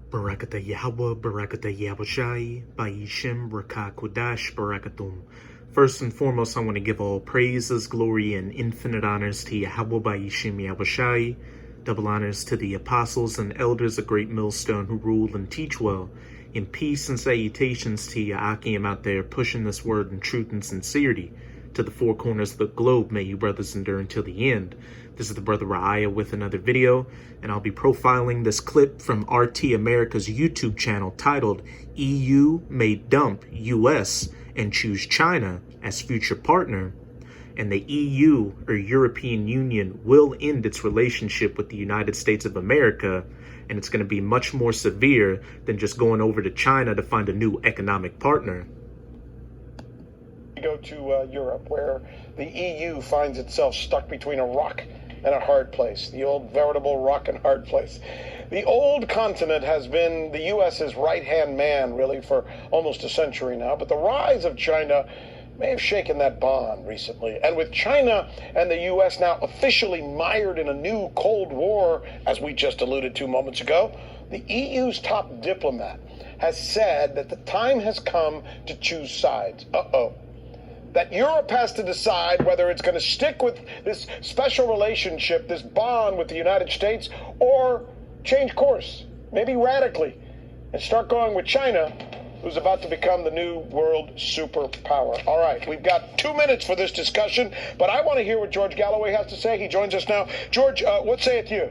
Barakata Yahweh, Barakata Yahushai, Ba'ishem, Rakah Kodash, Barakatum. First and foremost, I want to give all praises, glory, and infinite honors to Yahweh, Ba'ishem, Yahushai. Double honors to the apostles and elders of Great Millstone who rule and teach well. In peace and salutations to Ya'akim out there pushing this word in truth and sincerity. To the four corners of the globe, may you brothers endure until the end. This is the brother Ra'aya with another video, and I'll be profiling this clip from RT America's YouTube channel titled EU May Dump US and Choose China as Future Partner. And the EU, or European Union, will end its relationship with the United States of America, and it's going to be much more severe than just going over to China to find a new economic partner. Go to Europe, where the EU finds itself stuck between a rock and a hard place, the old veritable rock and hard place. The old continent has been the US's right-hand man, really, for almost a century now, but the rise of China may have shaken that bond recently. And with China and the US now officially mired in a new Cold War, as we just alluded to moments ago, the EU's top diplomat has said that the time has come to choose sides. That Europe has to decide whether it's going to stick with this special relationship, this bond with the United States, or change course, maybe radically, and start going with China, who's about to become the new world superpower. All right, we've got 2 minutes for this discussion, but I want to hear what George Galloway has to say. He joins us now. George, what saith you?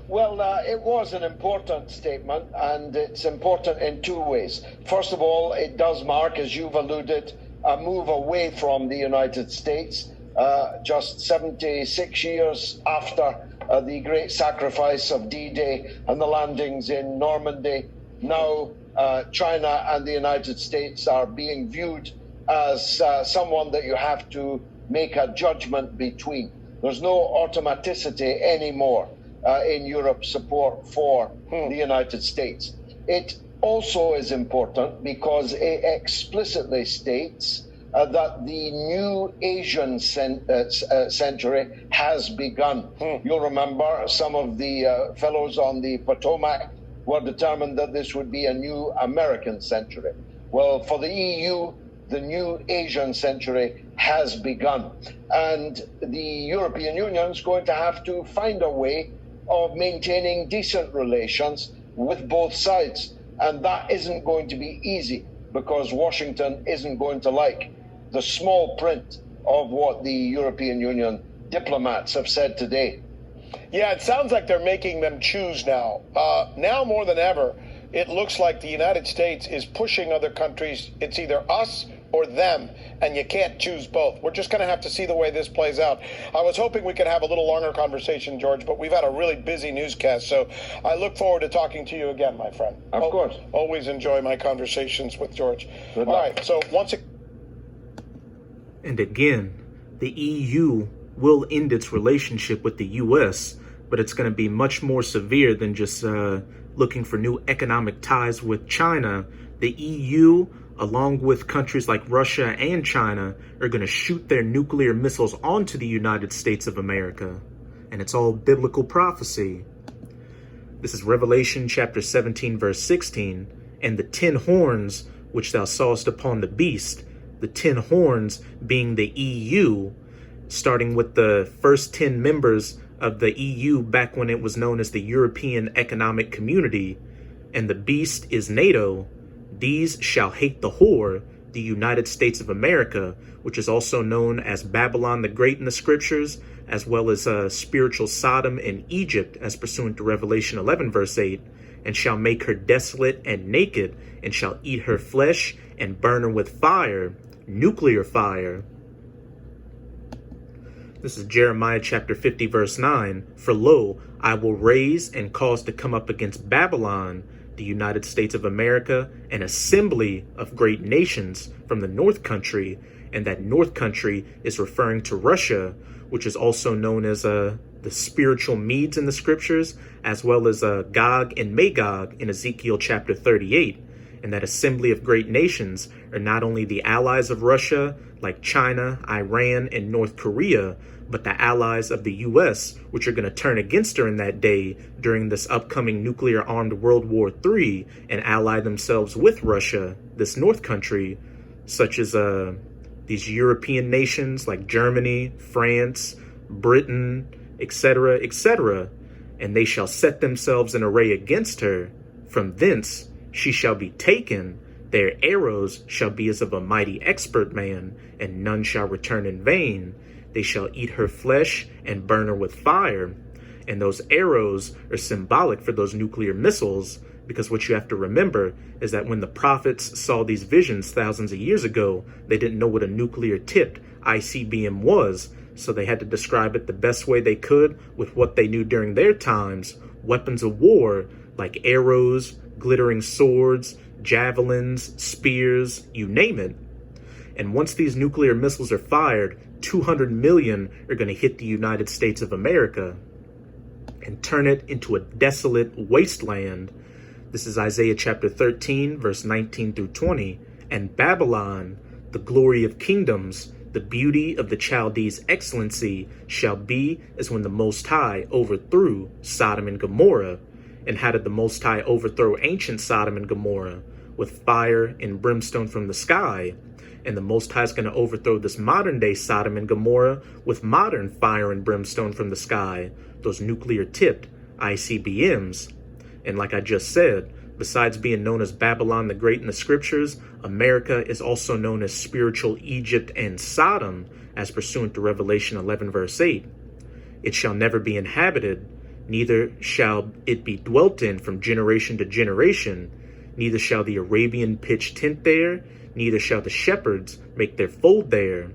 Well, it was an important statement, and it's important in two ways. First of all, it does mark, as you've alluded, a move away from the United States, just 76 years after the great sacrifice of D-Day and the landings in Normandy. Now, China and the United States are being viewed as someone that you have to make a judgment between. There's no automaticity anymore in Europe's support for the United States. It also is important because it explicitly states that the new Asian century has begun. You'll remember some of the fellows on the Potomac were determined that this would be a new American century. Well, for the EU, the new Asian century has begun. And the European Union is going to have to find a way of maintaining decent relations with both sides. And that isn't going to be easy because Washington isn't going to like the small print of what the European Union diplomats have said today. Yeah, it sounds like they're making them choose now. Now more than ever, it looks like the United States is pushing other countries. It's either us or them, and you can't choose both. We're just going to have to see the way this plays out. I was hoping we could have a little longer conversation, George, but we've had a really busy newscast, so I look forward to talking to you again, my friend. Of course. Always enjoy my conversations with George. Good All luck. right, so once again... And again, the EU will end its relationship with the US, but it's going to be much more severe than just looking for new economic ties with China. The EU, along with countries like Russia and China, are going to shoot their nuclear missiles onto the United States of America. And it's all biblical prophecy. This is Revelation chapter 17, verse 16. And the 10 horns which thou sawest upon the beast, the 10 horns being the EU, starting with the first 10 members of the EU back when it was known as the European Economic Community, and the beast is NATO. These shall hate the whore, the United States of America, which is also known as Babylon the Great in the scriptures, as well as spiritual Sodom and Egypt, as pursuant to Revelation 11, verse 8, and shall make her desolate and naked, and shall eat her flesh and burn her with fire, nuclear fire. This is Jeremiah chapter 50, verse 9. For lo, I will raise and cause to come up against Babylon, the United States of America, an assembly of great nations from the north country, and that north country is referring to Russia, which is also known as the spiritual Medes in the scriptures, as well as Gog and Magog in Ezekiel chapter 38. And that assembly of great nations are not only the allies of Russia, like China, Iran, and North Korea, but the allies of the U.S., which are going to turn against her in that day during this upcoming nuclear-armed World War III and ally themselves with Russia, this North country, such as these European nations like Germany, France, Britain, etc., etc., and they shall set themselves in array against her. From thence she shall be taken. Their arrows shall be as of a mighty expert man, and none shall return in vain. They shall eat her flesh and burn her with fire. And those arrows are symbolic for those nuclear missiles, because what you have to remember is that when the prophets saw these visions thousands of years ago, they didn't know what a nuclear-tipped ICBM was, so they had to describe it the best way they could with what they knew during their times, weapons of war like arrows, glittering swords, javelins, spears, you name it. And once these nuclear missiles are fired, 200 million are going to hit the United States of America and turn it into a desolate wasteland. This is Isaiah chapter 13, verse 19 through 20. And Babylon, the glory of kingdoms, the beauty of the Chaldees' excellency, shall be as when the Most High overthrew Sodom and Gomorrah. And how did the Most High overthrow ancient Sodom and Gomorrah? With fire and brimstone from the sky. And the Most High is going to overthrow this modern day Sodom and Gomorrah with modern fire and brimstone from the sky, those nuclear-tipped ICBMs. And like I just said, besides being known as Babylon the Great in the scriptures, America is also known as spiritual Egypt and Sodom, as pursuant to Revelation 11 verse 8. It shall never be inhabited, neither shall it be dwelt in from generation to generation, neither shall the Arabian pitch tent there, neither shall the shepherds make their fold there.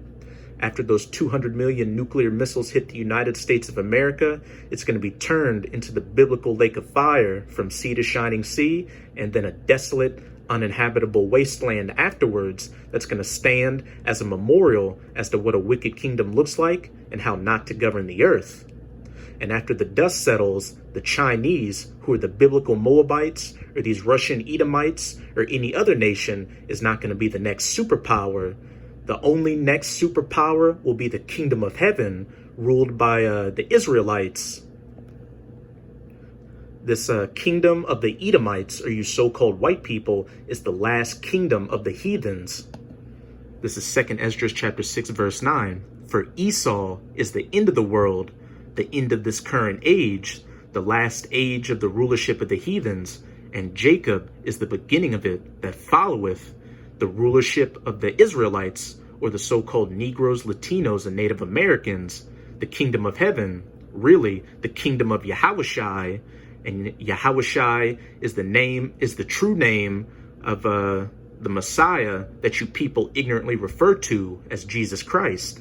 After those 200 million nuclear missiles hit the United States of America, it's going to be turned into the biblical lake of fire from sea to shining sea, and then a desolate, uninhabitable wasteland afterwards that's going to stand as a memorial as to what a wicked kingdom looks like and how not to govern the earth. And after the dust settles, the Chinese, who are the biblical Moabites, or these Russian Edomites, or any other nation, is not going to be the next superpower. The only next superpower will be the kingdom of heaven, ruled by the Israelites. This kingdom of the Edomites, or you so-called white people, is the last kingdom of the heathens. This is 2 Esdras chapter 6, verse 9. For Esau is the end of the world, the end of this current age, the last age of the rulership of the heathens, and Jacob is the beginning of it that followeth the rulership of the Israelites, or the so-called Negroes, Latinos, and Native Americans, the kingdom of heaven, really the kingdom of Yahushai. And Yahushai is the true name of the Messiah that you people ignorantly refer to as Jesus Christ.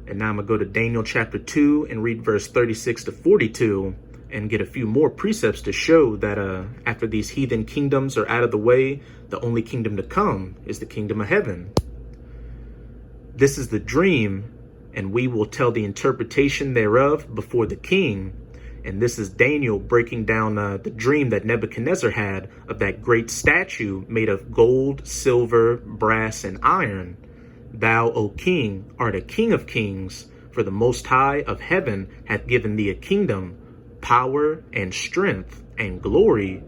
And now I'm going to go to Daniel chapter 2 and read verse 36 to 42 and get a few more precepts to show that after these heathen kingdoms are out of the way, the only kingdom to come is the kingdom of heaven. This is the dream, and we will tell the interpretation thereof before the king. And this is Daniel breaking down the dream that Nebuchadnezzar had of that great statue made of gold, silver, brass, and iron. Thou, O king, art a king of kings, for the Most High of heaven hath given thee a kingdom, power, and strength, and glory.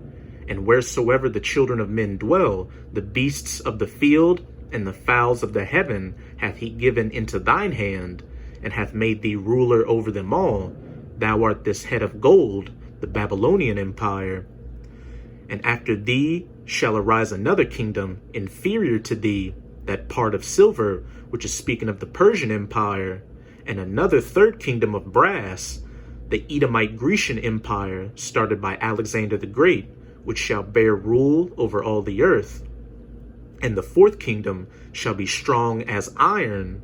And wheresoever the children of men dwell, the beasts of the field and the fowls of the heaven hath he given into thine hand, and hath made thee ruler over them all. Thou art this head of gold, the Babylonian empire. And after thee shall arise another kingdom inferior to thee, that part of silver, which is speaking of the Persian Empire, and another third kingdom of brass, the Edomite Grecian Empire, started by Alexander the Great, which shall bear rule over all the earth. And the fourth kingdom shall be strong as iron,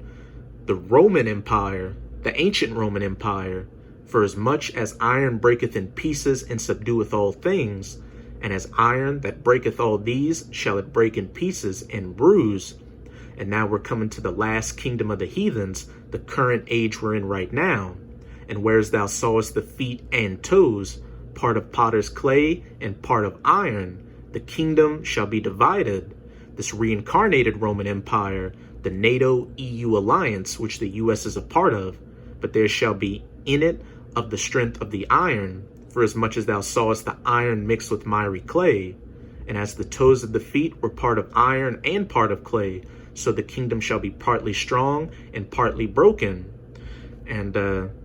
the Roman Empire, the ancient Roman Empire, for as much as iron breaketh in pieces and subdueth all things, and as iron that breaketh all these shall it break in pieces and bruise. And now we're coming to the last kingdom of the heathens, the current age we're in right now. And whereas thou sawest the feet and toes, part of potter's clay and part of iron. The kingdom shall be divided. This reincarnated Roman Empire, the NATO-EU alliance, which the U.S. is a part of, but there shall be in it of the strength of the iron, for as much as thou sawest the iron mixed with miry clay. And as the toes of the feet were part of iron and part of clay, so the kingdom shall be partly strong and partly broken. And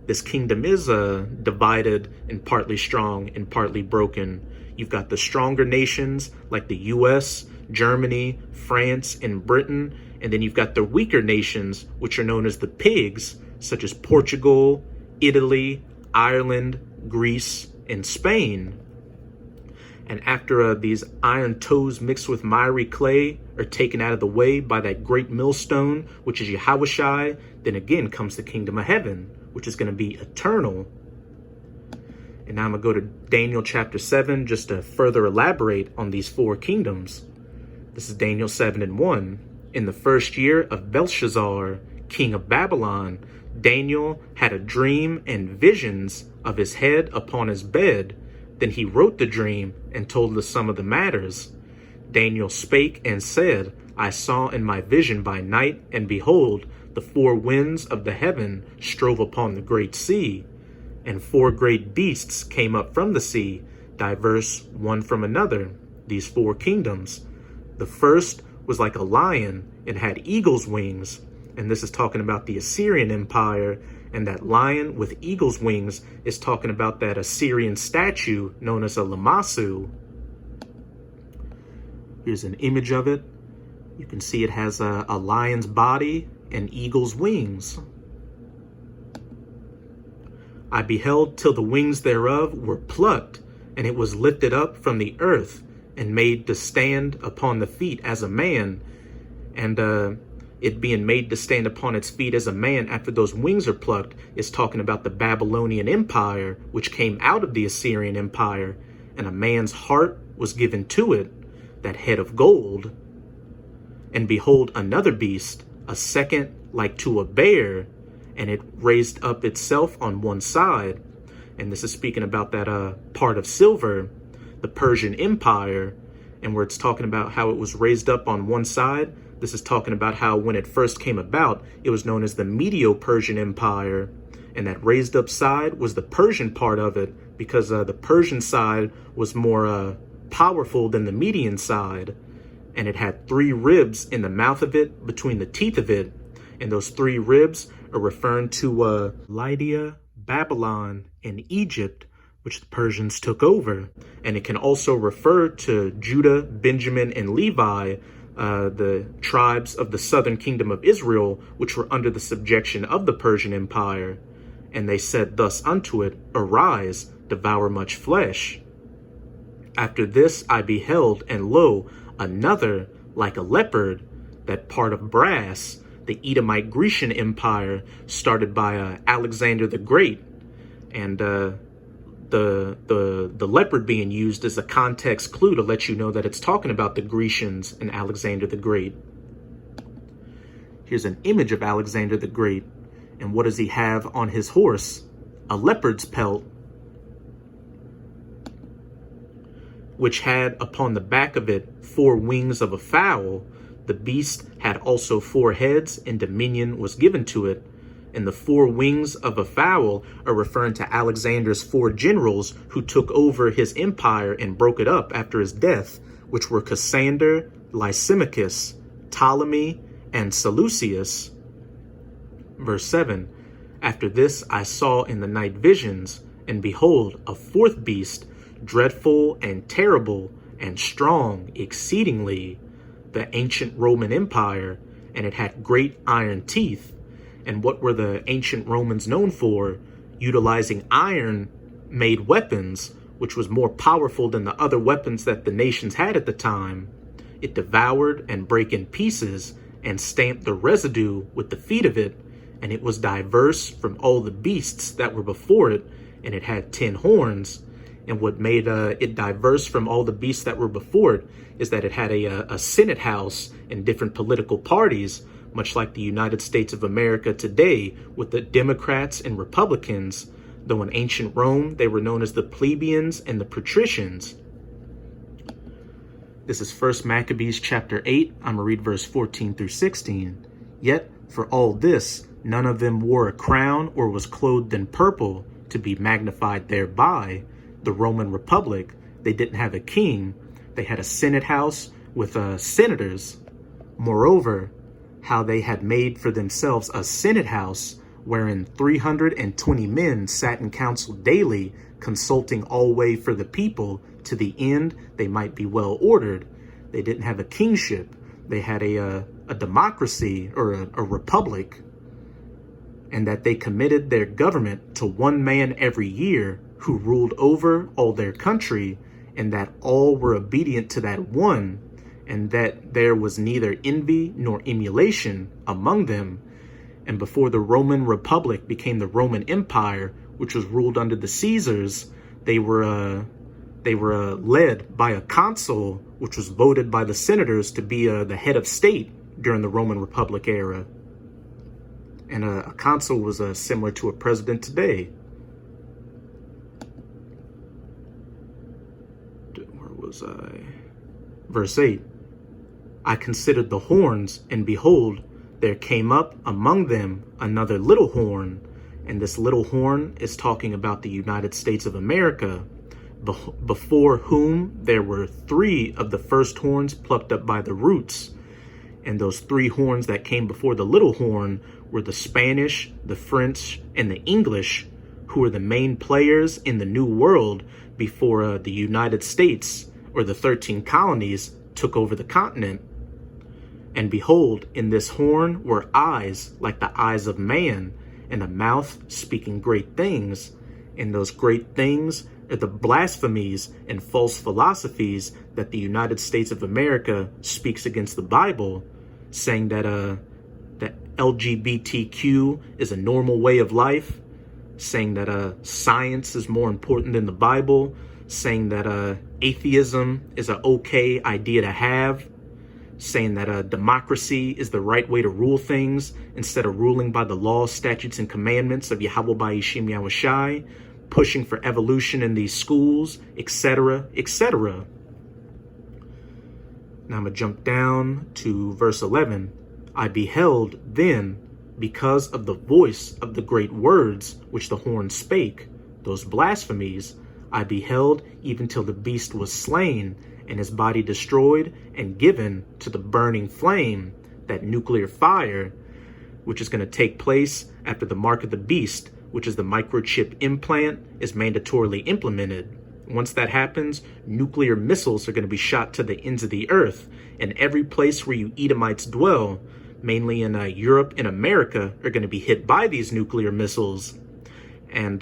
this kingdom is divided and partly strong and partly broken. You've got the stronger nations like the U.S., Germany, France, and Britain. And then you've got the weaker nations, which are known as the pigs, such as Portugal, Italy, Ireland, Greece, and Spain. And after these iron toes mixed with miry clay are taken out of the way by that great millstone, which is Yahushai, then again comes the kingdom of heaven, which is going to be eternal. And now I'm going to go to Daniel chapter 7 just to further elaborate on these four kingdoms. This is Daniel 7:1. In the first year of Belshazzar, king of Babylon, Daniel had a dream and visions of his head upon his bed. Then he wrote the dream and told us some of the matters. Daniel spake and said, I saw in my vision by night, and behold, the four winds of the heaven strove upon the great sea. And four great beasts came up from the sea, diverse one from another, these four kingdoms. The first was like a lion and had eagle's wings. And this is talking about the Assyrian Empire. And that lion with eagle's wings is talking about that Assyrian statue known as a Lamassu. Here's an image of it. You can see it has a lion's body and eagle's wings. I beheld till the wings thereof were plucked, and it was lifted up from the earth, and made to stand upon the feet as a man. And it being made to stand upon its feet as a man after those wings are plucked is talking about the Babylonian Empire, which came out of the Assyrian Empire. And a man's heart was given to it, that head of gold. And behold, another beast, a second like to a bear, and it raised up itself on one side. And this is speaking about that part of silver, the Persian Empire, and where it's talking about how it was raised up on one side. This is talking about how when it first came about, it was known as the Medo-Persian Empire, and that raised up side was the Persian part of it, because the Persian side was more powerful than the Median side, and it had 3 ribs in the mouth of it, between the teeth of it, and those 3 ribs are referring to Lydia, Babylon, and Egypt, which the Persians took over. And it can also refer to Judah, Benjamin, and Levi, the tribes of the southern kingdom of Israel, which were under the subjection of the Persian Empire. And they said thus unto it, Arise, devour much flesh. After this I beheld, and lo, another like a leopard, that part of brass, the Edomite Grecian Empire, started by Alexander the Great. And the leopard being used as a context clue to let you know that it's talking about the Grecians and Alexander the Great. Here's an image of Alexander the Great. And what does he have on his horse? A leopard's pelt, which had upon the back of it 4 wings of a fowl. The beast had also 4 heads, and dominion was given to it. And the 4 wings of a fowl are referring to Alexander's 4 generals who took over his empire and broke it up after his death, which were Cassander, Lysimachus, Ptolemy, and Seleucus. Verse 7, After this I saw in the night visions, and behold, a 4th beast, dreadful and terrible and strong exceedingly, the ancient Roman Empire, and it had great iron teeth. And what were the ancient Romans known for? Utilizing iron-made weapons, which was more powerful than the other weapons that the nations had at the time. It devoured and brake in pieces, and stamped the residue with the feet of it, and it was diverse from all the beasts that were before it, and it had 10 horns. And what made it diverse from all the beasts that were before it is that it had a Senate house and different political parties, much like the United States of America today, with the Democrats and Republicans. though in ancient Rome they were known as the plebeians and the patricians. This is 1 Maccabees chapter 8. I'm going to read verse 14 through 16. Yet for all this, none of them wore a crown or was clothed in purple to be magnified thereby. The Roman Republic, they didn't have a king. They had a senate house with senators. Moreover, how they had made for themselves a senate house wherein 320 men sat in council daily, consulting alway for the people, to the end they might be well ordered. They didn't have a kingship. They had a democracy, or a republic, and that they committed their government to one man every year, who ruled over all their country, and that all were obedient to that one, and that there was neither envy nor emulation among them. And before the Roman Republic became the Roman Empire, which was ruled under the Caesars, they were led by a consul, which was voted by the senators to be the head of state during the Roman Republic era. And a consul was similar to a president today. Where was I? Verse 8. I considered the horns, and behold, there came up among them another little horn. And this little horn is talking about the United States of America, before whom there were 3 of the first horns plucked up by the roots. And those 3 horns that came before the little horn were the Spanish, the French, and the English, who were the main players in the New World before the United States, or the 13 colonies, took over the continent. And behold, in this horn were eyes like the eyes of man, and a mouth speaking great things. And those great things are the blasphemies and false philosophies that the United States of America speaks against the Bible, saying that LGBTQ is a normal way of life, saying that science is more important than the Bible, saying that atheism is an okay idea to have, saying that democracy is the right way to rule things instead of ruling by the laws, statutes, and commandments of Yahweh Ba'ishim Yahushai, pushing for evolution in these schools, etc., etc. Now I'm going to jump down to verse 11. I beheld then, because of the voice of the great words which the horn spake, those blasphemies, I beheld even till the beast was slain, and his body destroyed and given to the burning flame, that nuclear fire, which is going to take place after the mark of the beast, which is the microchip implant, is mandatorily implemented. Once that happens, nuclear missiles are going to be shot to the ends of the earth, and every place where you Edomites dwell, mainly in Europe and America, are going to be hit by these nuclear missiles. And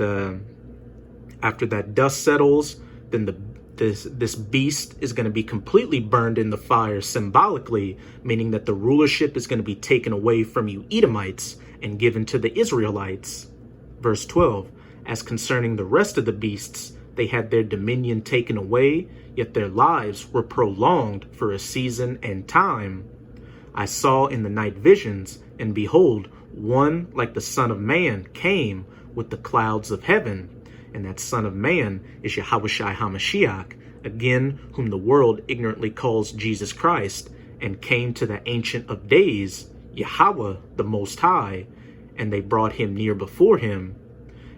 after that dust settles, then this beast is going to be completely burned in the fire symbolically, meaning that the rulership is going to be taken away from you Edomites and given to the Israelites. Verse 12, as concerning the rest of the beasts, they had their dominion taken away, yet their lives were prolonged for a season and time. I saw in the night visions, and behold, one like the Son of Man came with the clouds of heaven. And that Son of Man is Yahushai HaMashiach, again, whom the world ignorantly calls Jesus Christ, and came to the Ancient of Days, Yahweh the Most High, and they brought him near before him.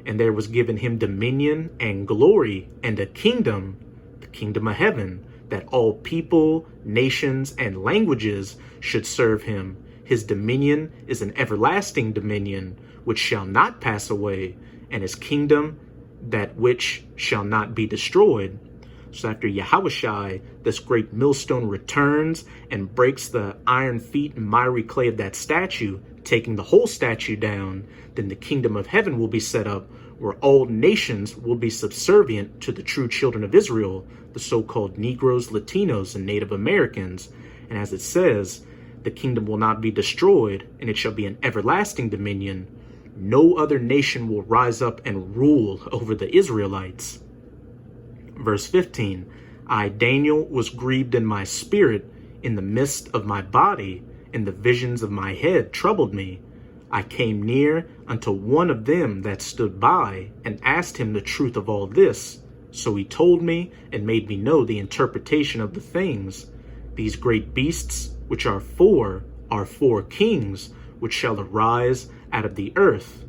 And there was given him dominion and glory and a kingdom, the kingdom of heaven, that all people, nations, and languages should serve him. His dominion is an everlasting dominion, which shall not pass away, and his kingdom that which shall not be destroyed. So after Yahushai, this great millstone returns and breaks the iron feet and miry clay of that statue, taking the whole statue down, then the kingdom of heaven will be set up, where all nations will be subservient to the true children of Israel, the so-called Negroes, Latinos, and Native Americans. And as it says, the kingdom will not be destroyed, and it shall be an everlasting dominion. No other nation will rise up and rule over the Israelites. Verse 15, I, Daniel, was grieved in my spirit, in the midst of my body, and the visions of my head troubled me. I came near unto one of them that stood by, and asked him the truth of all this. So he told me, and made me know the interpretation of the things. These great beasts, which are four kings, which shall arise out of the earth: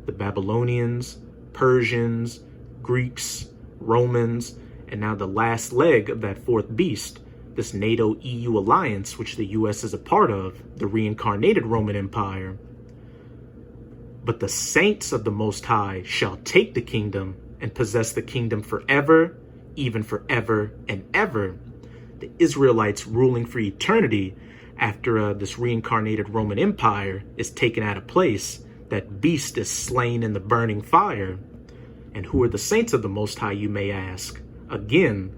the Babylonians, Persians, Greeks, Romans, and now the last leg of that fourth beast, this NATO-EU alliance, which the US is a part of, the reincarnated Roman Empire. But the saints of the Most High shall take the kingdom and possess the kingdom forever, even forever and ever. The Israelites ruling for eternity after this reincarnated Roman Empire is taken out of place. That beast is slain in the burning fire. And who are the saints of the Most High, you may ask? Again,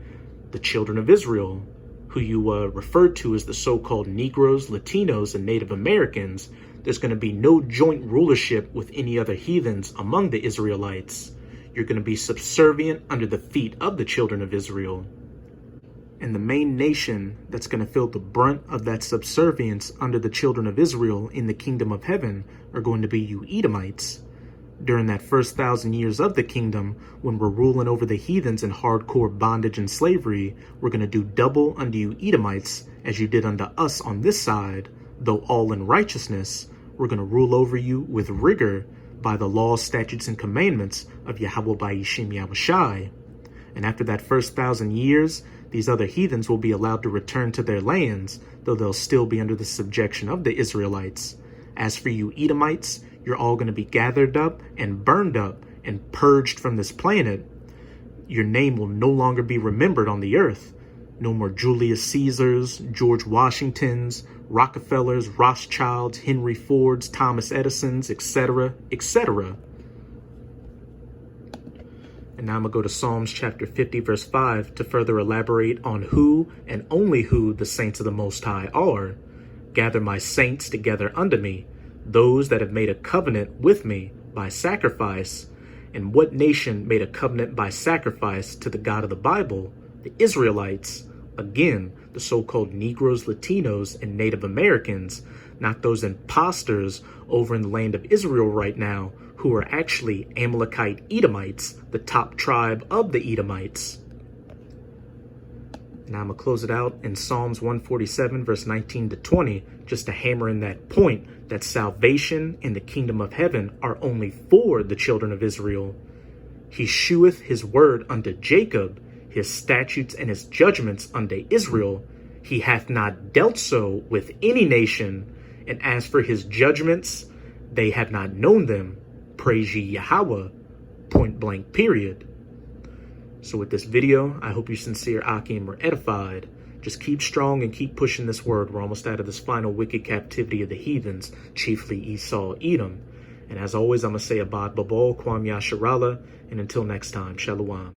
the children of Israel, who you referred to as the so-called Negroes, Latinos, and Native Americans. There's going to be no joint rulership with any other heathens among the Israelites. You're going to be subservient under the feet of the children of Israel. And the main nation that's going to feel the brunt of that subservience under the children of Israel in the kingdom of heaven are going to be you Edomites. During that first 1,000 years of the kingdom, when we're ruling over the heathens in hardcore bondage and slavery, we're going to do double unto you Edomites as you did unto us on this side. Though all in righteousness, we're going to rule over you with rigor by the laws, statutes, and commandments of Yahweh Ba'ishim Yahushai. And after that first 1,000 years, these other heathens will be allowed to return to their lands, though they'll still be under the subjection of the Israelites. As for you Edomites, you're all going to be gathered up and burned up and purged from this planet. Your name will no longer be remembered on the earth. No more Julius Caesars, George Washingtons, Rockefellers, Rothschilds, Henry Fords, Thomas Edisons, etc., etc. And now I'm going to go to Psalms chapter 50, verse 5 to further elaborate on who and only who the saints of the Most High are. Gather my saints together unto me, those that have made a covenant with me by sacrifice. And what nation made a covenant by sacrifice to the God of the Bible? The Israelites. Again, the so-called Negroes, Latinos, and Native Americans, not those imposters over in the land of Israel right now, who are actually Amalekite Edomites, the top tribe of the Edomites. Now I'm going to close it out in Psalms 147, verse 19 to 20, just to hammer in that point that salvation and the kingdom of heaven are only for the children of Israel. He sheweth his word unto Jacob, his statutes and his judgments unto Israel. He hath not dealt so with any nation, and as for his judgments, they have not known them. Praise ye Yahweh. Point blank, period. So with this video, I hope you sincere Akim were edified. Just keep strong and keep pushing this word. We're almost out of this final wicked captivity of the heathens, chiefly Esau, Edom. And as always, I'm going to say Abad Babal, Kwam Yasharala, and until next time, Shalom.